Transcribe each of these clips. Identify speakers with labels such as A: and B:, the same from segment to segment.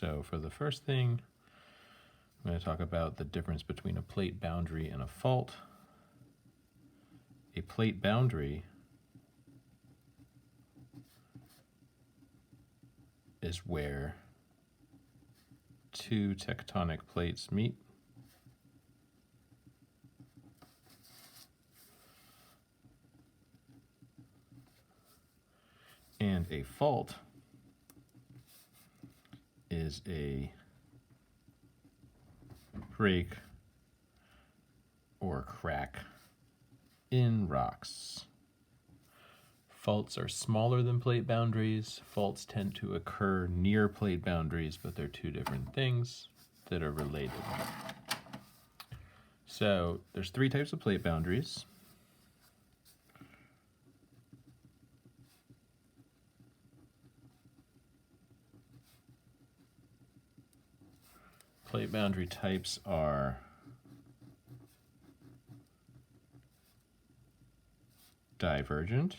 A: So for the first thing, I'm going to talk about the difference between a plate boundary and a fault. A plate boundary is where two tectonic plates meet. And a fault is a break or crack in rocks. Faults are smaller than plate boundaries. Faults tend to occur near plate boundaries, but they're two different things that are related. So there's three types of plate boundaries. Plate boundary types are divergent,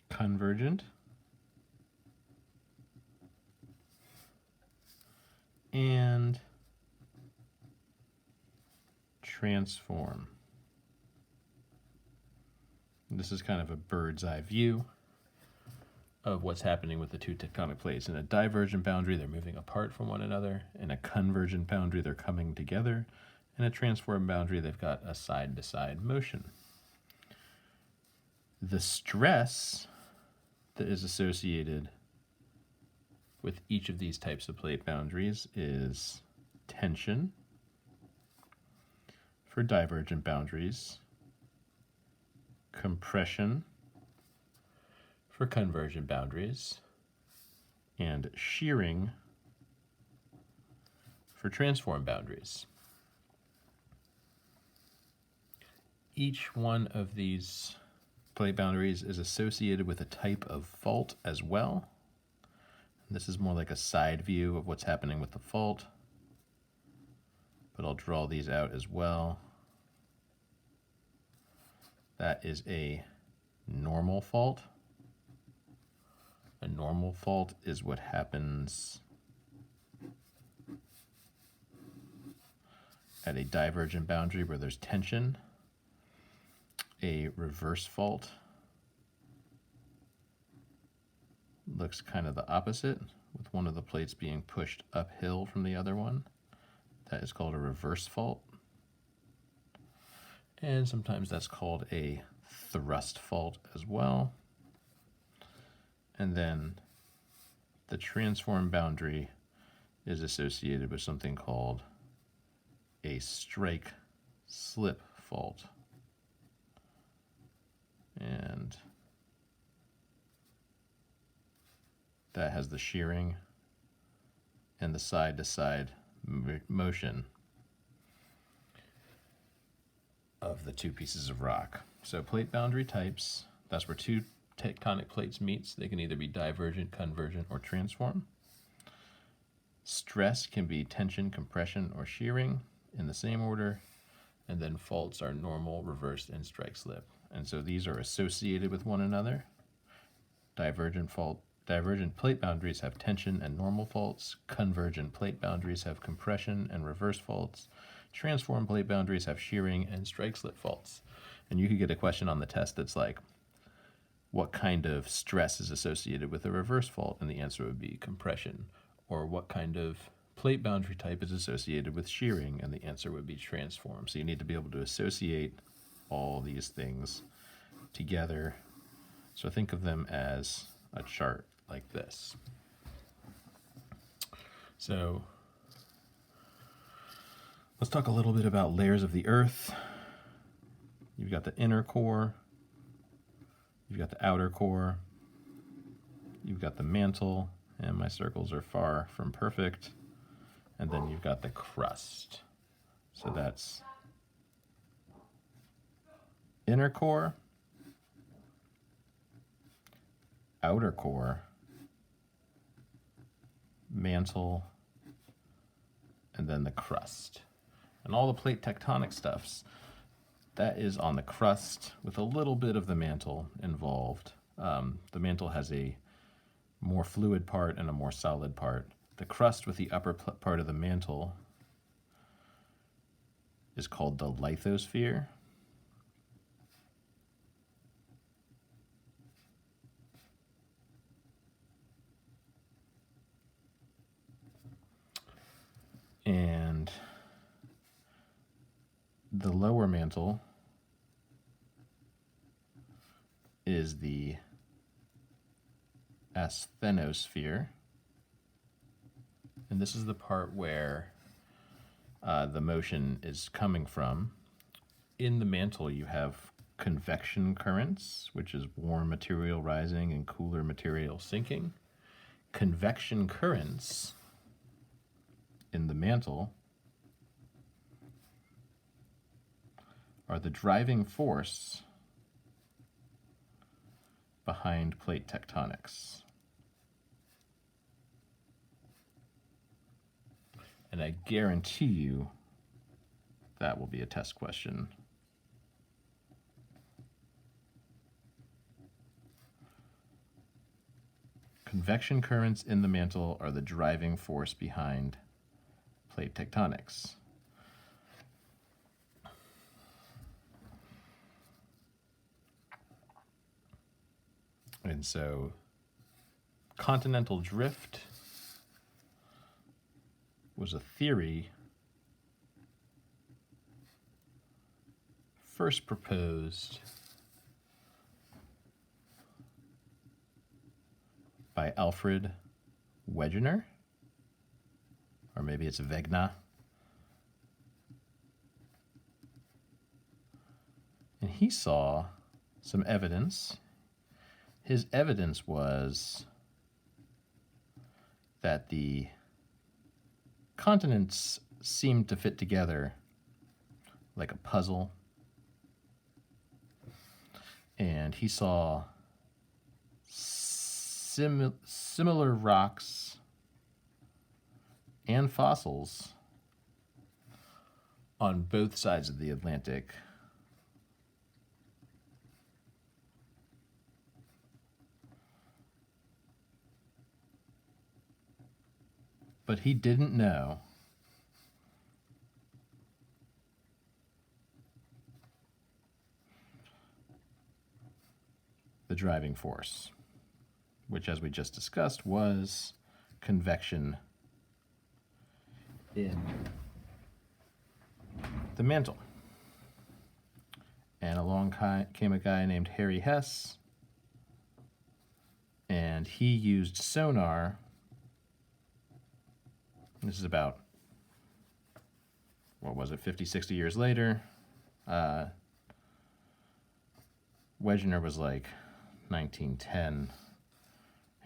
A: convergent, and transform. This is kind of a bird's eye view of what's happening with the two tectonic plates. In a divergent boundary, they're moving apart from one another. In a convergent boundary, they're coming together. In a transform boundary, they've got a side-to-side motion. The stress that is associated with each of these types of plate boundaries is tension for divergent boundaries, compression for convergent boundaries, and shearing for transform boundaries. Each one of these plate boundaries is associated with a type of fault as well. This is more like a side view of what's happening with the fault, but I'll draw these out as well. That is a normal fault. A normal fault is what happens at a divergent boundary where there's tension. A reverse fault looks kind of the opposite, with one of the plates being pushed uphill from the other one. That is called a reverse fault. And sometimes that's called a thrust fault as well. And then the transform boundary is associated with something called a strike slip fault. And that has the shearing and the side-to-side motion of the two pieces of rock. So plate boundary types, that's where two tectonic plates meet. So they can either be divergent, convergent, or transform. Stress can be tension, compression, or shearing in the same order. And then faults are normal, reversed, and strike slip. And so these are associated with one another. Divergent plate boundaries have tension and normal faults. Convergent plate boundaries have compression and reverse faults. Transform plate boundaries have shearing and strike slip faults. And you could get a question on the test that's like, what kind of stress is associated with a reverse fault? And the answer would be compression. Or what kind of plate boundary type is associated with shearing? And the answer would be transform. So you need to be able to associate all these things together. So think of them as a chart like this. So let's talk a little bit about layers of the earth. You've got the inner core, you've got the outer core, you've got the mantle, and my circles are far from perfect, and then you've got the crust. So that's inner core, outer core, mantle, and then the crust. And all the plate tectonic stuffs, that is on the crust with a little bit of the mantle involved. The mantle has a more fluid part and a more solid part. The crust with the upper part of the mantle is called the lithosphere. And the lower mantle is the asthenosphere. And this is the part where the motion is coming from. In the mantle, you have convection currents, which is warm material rising and cooler material sinking. Convection currents in the mantle are the driving force behind plate tectonics. And I guarantee you that will be a test question. Convection currents in the mantle are the driving force behind plate tectonics. And so continental drift was a theory first proposed by Alfred Wegener, or maybe it's Wegener. And he saw some evidence. His evidence was that the continents seemed to fit together like a puzzle. And he saw similar rocks and fossils on both sides of the Atlantic. But he didn't know the driving force, which, as we just discussed, was convection in the mantle. And along came a guy named Harry Hess, and he used sonar. This is about, 50, 60 years later. Wegener was like 1910.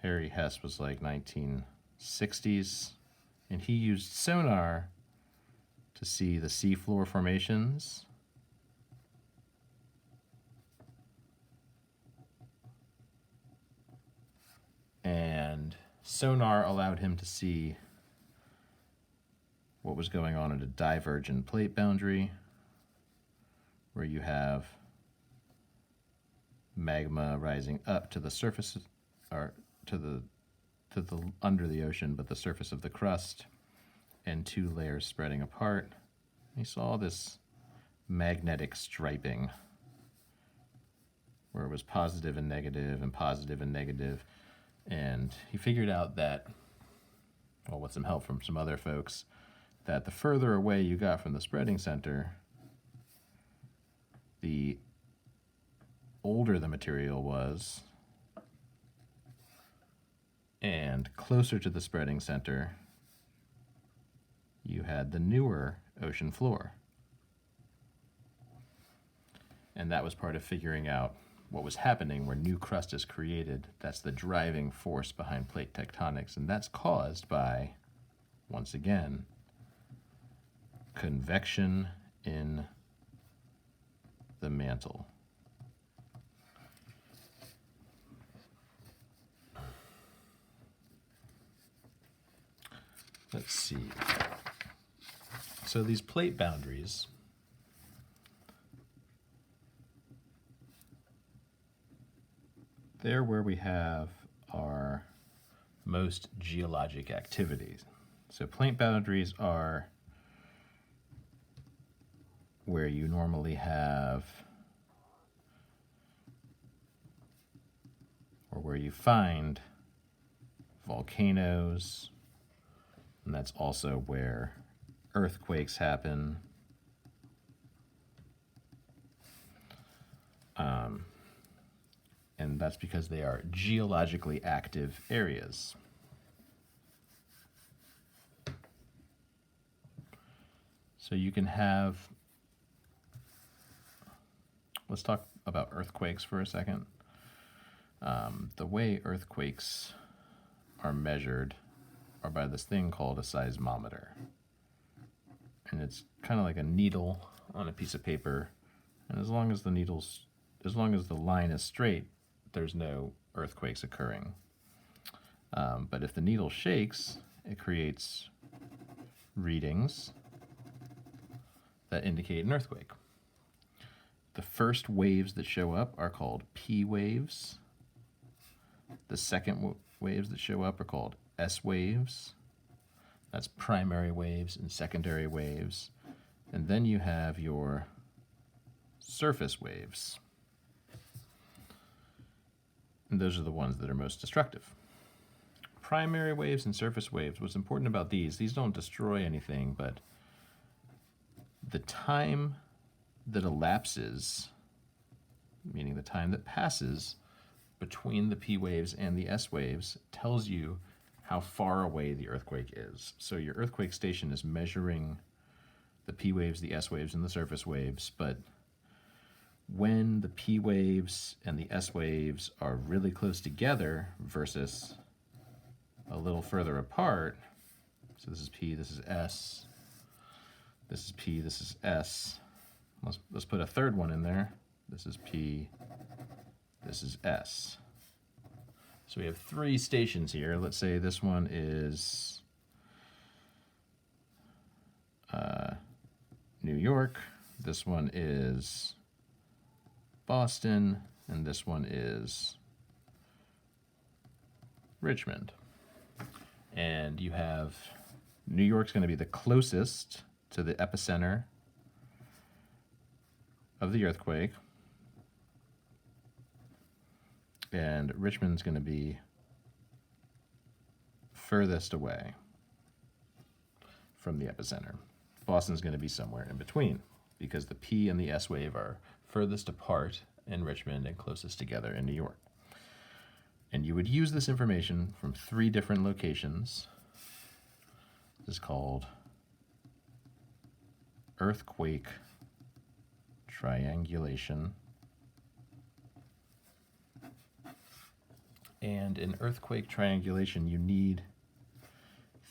A: Harry Hess was like 1960s. And he used sonar to see the seafloor formations. And sonar allowed him to see what was going on at a divergent plate boundary, where you have magma rising up to the surface, or to the under the ocean, but the surface of the crust, and two layers spreading apart. He saw this magnetic striping, where it was positive and negative and positive and negative. And he figured out that, well, with some help from some other folks, that the further away you got from the spreading center, the older the material was, and closer to the spreading center, you had the newer ocean floor. And that was part of figuring out what was happening where new crust is created. That's the driving force behind plate tectonics, and that's caused by, once again, convection in the mantle. Let's see. So these plate boundaries they're where we have our most geologic activities. So plate boundaries are where you normally have, or where you find, volcanoes, and that's also where earthquakes happen. And that's because they are geologically active areas. So you can have, let's talk about earthquakes for a second. The way earthquakes are measured are by this thing called a seismometer. And it's kind of like a needle on a piece of paper. And as long as the line is straight, there's no earthquakes occurring. But if the needle shakes, it creates readings that indicate an earthquake. The first waves that show up are called P waves. The second waves that show up are called S waves. That's primary waves and secondary waves. And then you have your surface waves. And those are the ones that are most destructive. Primary waves and surface waves, what's important about these don't destroy anything, but the time that elapses, meaning the time that passes between the P waves and the S waves, tells you how far away the earthquake is. So your earthquake station is measuring the P waves, the S waves, and the surface waves, but when the P waves and the S waves are really close together versus a little further apart, so this is P, this is S, this is P, this is S. Let's put a third one in there. This is P, this is S. So we have three stations here. Let's say this one is New York, this one is Boston, and this one is Richmond. And you have New York's going to be the closest to the epicenter of the earthquake, and Richmond's going to be furthest away from the epicenter. Boston's going to be somewhere in between because the P and the S wave are furthest apart in Richmond and closest together in New York. And you would use this information from three different locations. This is called earthquake triangulation. And in earthquake triangulation, you need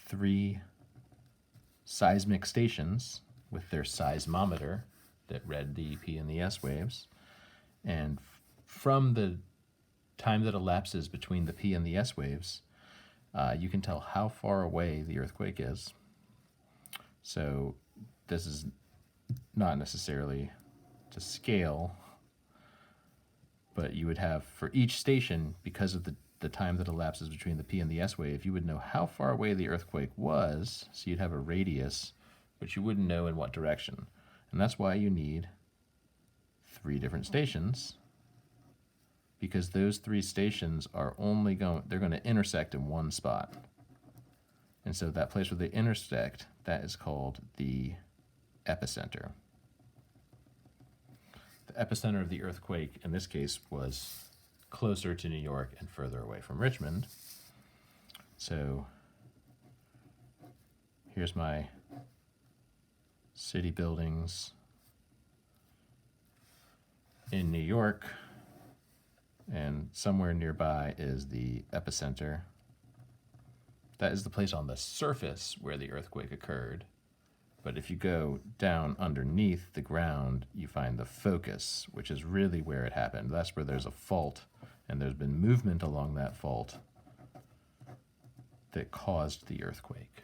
A: three seismic stations with their seismometer that read the P and the S waves. And from the time that elapses between the P and the S waves, you can tell how far away the earthquake is. So this is not necessarily to scale, but you would have for each station, because of the time that elapses between the P and the S wave, you would know how far away the earthquake was, so you'd have a radius, but you wouldn't know in what direction. And that's why you need three different stations, because those three stations are they're going to intersect in one spot. And so that place where they intersect, that is called the epicenter. The epicenter of the earthquake, in this case, was closer to New York and further away from Richmond. So here's my city buildings in New York, and somewhere nearby is the epicenter. That is the place on the surface where the earthquake occurred. But if you go down underneath the ground, you find the focus, which is really where it happened. That's where there's a fault, and there's been movement along that fault that caused the earthquake.